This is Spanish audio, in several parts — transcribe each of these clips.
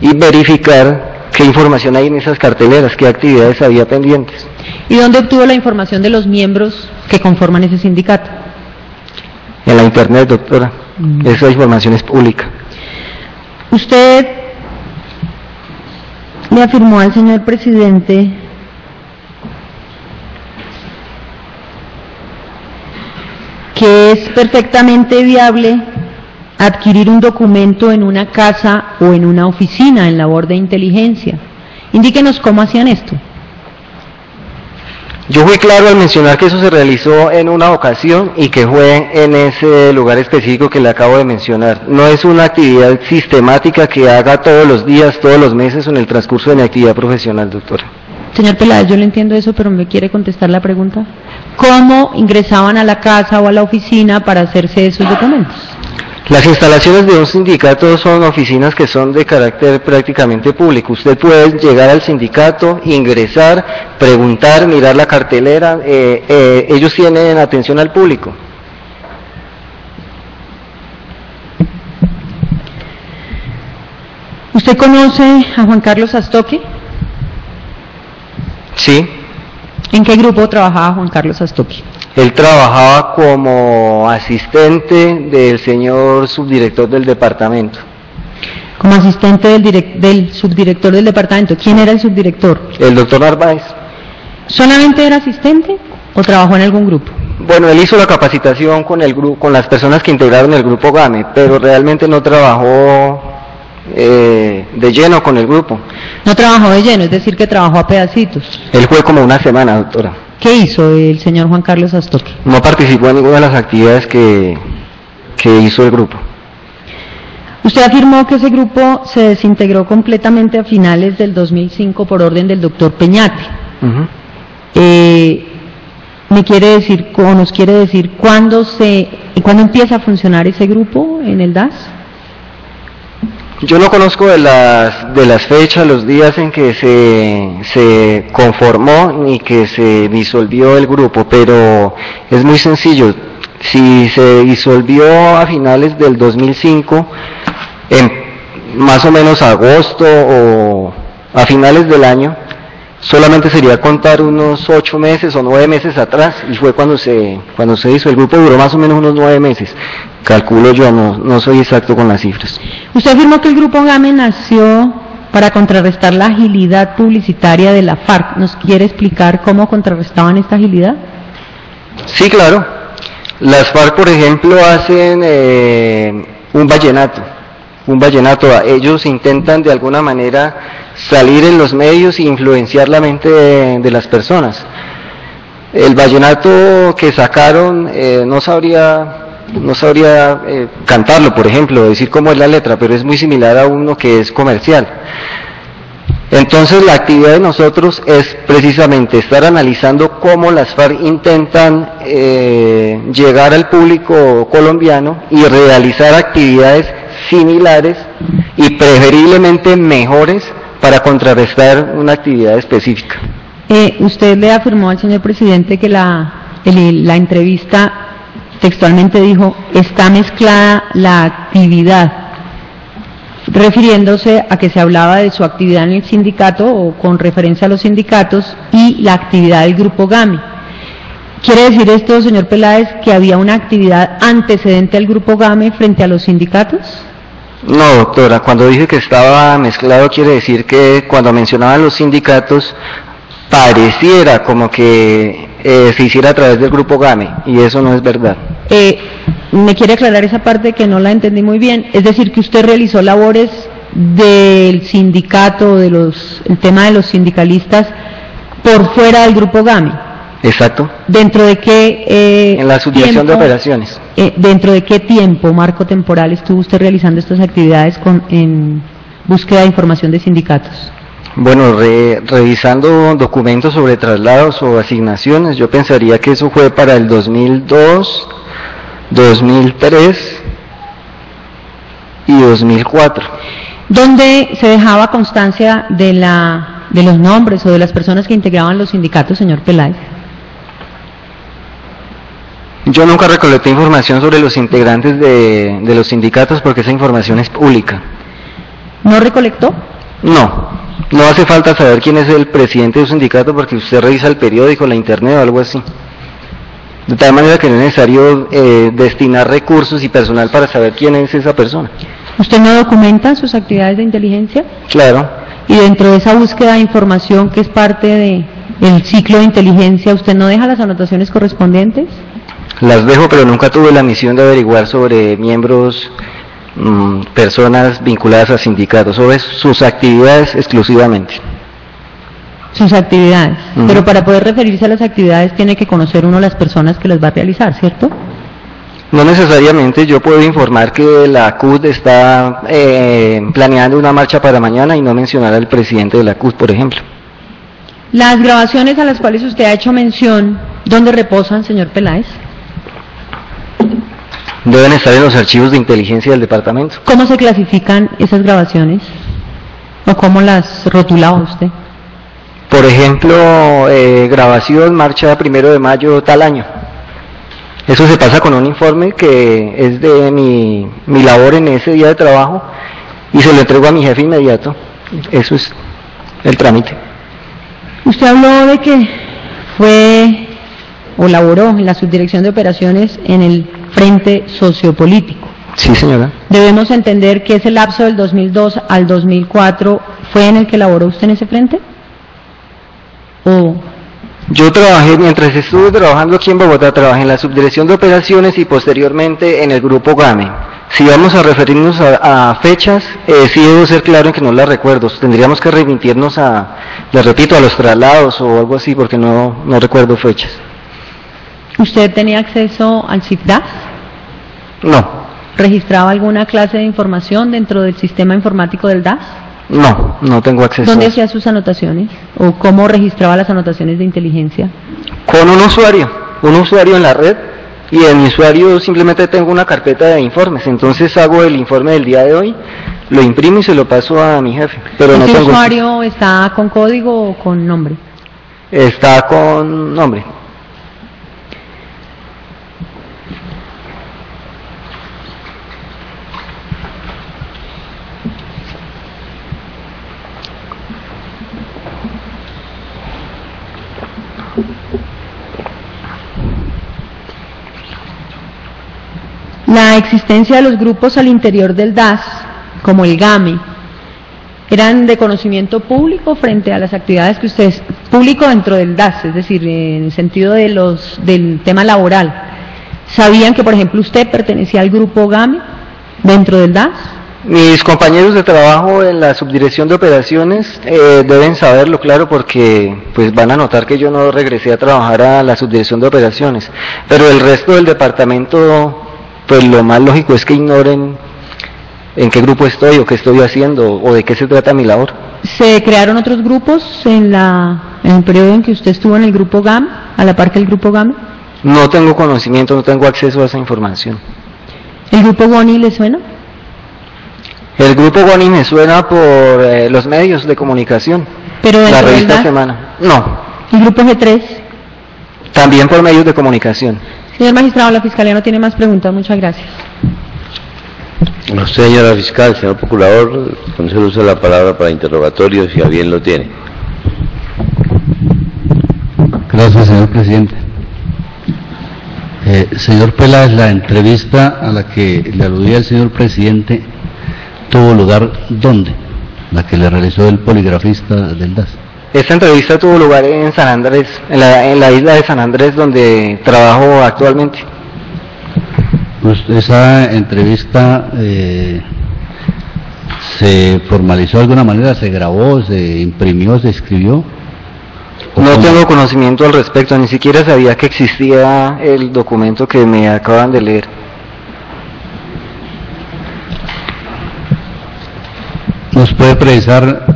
y verificar qué información hay en esas carteleras, qué actividades había pendientes. ¿Y dónde obtuvo la información de los miembros que conforman ese sindicato? En la internet, doctora. Esa información es pública. Usted le afirmó al señor presidente que es perfectamente viable adquirir un documento en una casa o en una oficina en labor de inteligencia. Indíquenos cómo hacían esto. Yo fui claro al mencionar que eso se realizó en una ocasión y que fue en ese lugar específico que le acabo de mencionar. No es una actividad sistemática que haga todos los días, todos los meses o en el transcurso de mi actividad profesional, doctora. Señor Peláez, yo le entiendo eso, pero ¿me quiere contestar la pregunta? ¿Cómo ingresaban a la casa o a la oficina para hacerse esos documentos? Las instalaciones de un sindicato son oficinas que son de carácter prácticamente público. Usted puede llegar al sindicato, ingresar, preguntar, mirar la cartelera. Ellos tienen atención al público. ¿Usted conoce a Juan Carlos Astoque? Sí. ¿En qué grupo trabajaba Juan Carlos Astoque? Él trabajaba como asistente del señor subdirector del departamento. Como asistente del subdirector del departamento. ¿Quién era el subdirector? El doctor Narváez. ¿Solamente era asistente o trabajó en algún grupo? Bueno, él hizo la capacitación con el grupo, con las personas que integraron el grupo GAME, pero realmente no trabajó de lleno con el grupo. No trabajó de lleno, es decir, que trabajó a pedacitos. Él fue como una semana, doctora. ¿Qué hizo el señor Juan Carlos Astoque? No participó en ninguna de las actividades que hizo el grupo. Usted afirmó que ese grupo se desintegró completamente a finales del 2005 por orden del doctor Peñate. ¿Me quiere decir, o nos quiere decir, cuándo empieza a funcionar ese grupo en el DAS? Yo no conozco de las fechas, los días en que se conformó ni que se disolvió el grupo, pero es muy sencillo. Si se disolvió a finales del 2005, en más o menos agosto o a finales del año, solamente sería contar unos 8 meses o 9 meses atrás, y fue cuando se hizo. El grupo duró más o menos unos 9 meses. Calculo yo, no soy exacto con las cifras. Usted afirmó que el grupo GAME nació para contrarrestar la agilidad publicitaria de la FARC. ¿Nos quiere explicar cómo contrarrestaban esta agilidad? Sí, claro. Las FARC, por ejemplo, hacen un vallenato. Ellos intentan de alguna manera salir en los medios e influenciar la mente de las personas. El vallenato que sacaron, no sabría cantarlo, por ejemplo, decir cómo es la letra, pero es muy similar a uno que es comercial. Entonces la actividad de nosotros es precisamente estar analizando cómo las FARC intentan llegar al público colombiano y realizar actividades similares y preferiblemente mejores para contrarrestar una actividad específica. Usted le afirmó al señor presidente que la entrevista textualmente dijo, está mezclada la actividad, refiriéndose a que se hablaba de su actividad en el sindicato o con referencia a los sindicatos y la actividad del grupo GAME. ¿Quiere decir esto, señor Peláez, que había una actividad antecedente al grupo GAME frente a los sindicatos? No, doctora, cuando dije que estaba mezclado quiere decir que cuando mencionaban los sindicatos pareciera como que se hiciera a través del grupo GAME, y eso no es verdad. ¿Me quiere aclarar esa parte que no la entendí muy bien? Es decir, que usted realizó labores del sindicato, el tema de los sindicalistas, por fuera del grupo GAME. Exacto. ¿Dentro de qué en la subdirección de operaciones. ¿Dentro de qué tiempo, marco temporal, estuvo usted realizando estas actividades en búsqueda de información de sindicatos? Bueno, revisando documentos sobre traslados o asignaciones, yo pensaría que eso fue para el 2002, 2003 y 2004. ¿Dónde se dejaba constancia de los nombres o de las personas que integraban los sindicatos, señor Peláez? Yo nunca recolecté información sobre los integrantes de los sindicatos porque esa información es pública. ¿No recolectó? No, no hace falta saber quién es el presidente de su sindicato porque usted revisa el periódico, la internet o algo así. De tal manera que no es necesario destinar recursos y personal para saber quién es esa persona. ¿Usted no documenta sus actividades de inteligencia? Claro. Y dentro de esa búsqueda de información que es parte del ciclo de inteligencia, ¿usted no deja las anotaciones correspondientes? Las dejo, pero nunca tuve la misión de averiguar sobre miembros, personas vinculadas a sindicatos, sobre sus actividades exclusivamente. Sus actividades. Pero para poder referirse a las actividades tiene que conocer uno las personas que las va a realizar, ¿cierto? No necesariamente. Yo puedo informar que la CUT está planeando una marcha para mañana y no mencionar al presidente de la CUT, por ejemplo. Las grabaciones a las cuales usted ha hecho mención, ¿dónde reposan, señor Peláez? Deben estar en los archivos de inteligencia del departamento. ¿Cómo se clasifican esas grabaciones? ¿O cómo las rotulaba usted? Por ejemplo, grabación, marcha 1 de mayo, tal año. Eso se pasa con un informe que es de mi labor en ese día de trabajo y se lo entrego a mi jefe inmediato. Eso es el trámite. Usted habló de que fue o laboró en la subdirección de operaciones en el Frente Sociopolítico. Sí, señora. ¿Debemos entender que ese lapso del 2002 al 2004 fue en el que laboró usted en ese frente? ¿O...? Yo trabajé, mientras estuve trabajando aquí en Bogotá, trabajé en la subdirección de operaciones y posteriormente en el grupo GAME. Si vamos a referirnos a fechas, sí debo ser claro en que no las recuerdo. Tendríamos que remitirnos les repito, a los traslados o algo así, porque no recuerdo fechas. ¿Usted tenía acceso al CIFDAS? No. ¿Registraba alguna clase de información dentro del sistema informático del DAS? No tengo acceso. ¿Dónde hacía sus anotaciones? ¿O cómo registraba las anotaciones de inteligencia? Con un usuario en la red, y en mi usuario simplemente tengo una carpeta de informes, entonces hago el informe del día de hoy, lo imprimo y se lo paso a mi jefe. Pero no tengo. ¿Ese usuario está con código o con nombre? Está con nombre. La existencia de los grupos al interior del DAS, como el GAME, eran de conocimiento público frente a las actividades que ustedes, público dentro del DAS, es decir, en el sentido del tema laboral. ¿Sabían que, por ejemplo, usted pertenecía al grupo GAME dentro del DAS? Mis compañeros de trabajo en la subdirección de operaciones deben saberlo, claro, porque pues van a notar que yo no regresé a trabajar a la subdirección de operaciones, pero el resto del departamento, pues lo más lógico es que ignoren en qué grupo estoy o qué estoy haciendo o de qué se trata mi labor. ¿Se crearon otros grupos en el periodo en que usted estuvo en el grupo GAM, a la par que el grupo GAM? No tengo conocimiento, no tengo acceso a esa información. ¿El grupo GONI le suena? El grupo GONI me suena por los medios de comunicación. ¿Pero la revista Semana? No. ¿El grupo G3? También por medios de comunicación. Señor magistrado, la Fiscalía no tiene más preguntas. Muchas gracias. A usted, señora fiscal, señor procurador, con eso usa la palabra para interrogatorios y a bien lo tiene. Gracias, señor presidente. Señor Peláez, la entrevista a la que le aludía el señor presidente tuvo lugar ¿dónde? La que le realizó el poligrafista del DAS. Esta entrevista tuvo lugar en San Andrés, en la isla de San Andrés, donde trabajo actualmente. ¿Esa entrevista se formalizó de alguna manera? ¿Se grabó, se imprimió, se escribió? No tengo conocimiento al respecto, ni siquiera sabía que existía el documento que me acaban de leer. ¿Nos puede precisar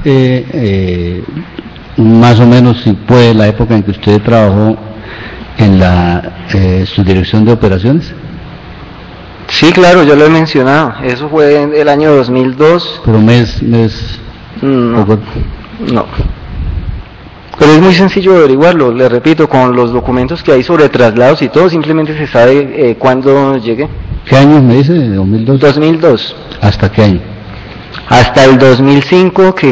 más o menos, si puede, la época en que usted trabajó en la subdirección de operaciones? Sí, claro, yo lo he mencionado. Eso fue en el año 2002. ¿Pero No. Pero es muy sencillo averiguarlo, le repito, con los documentos que hay sobre traslados y todo, simplemente se sabe cuándo llegué. ¿Qué año me dice? ¿2002? 2002. ¿Hasta qué año? hasta el 2005, que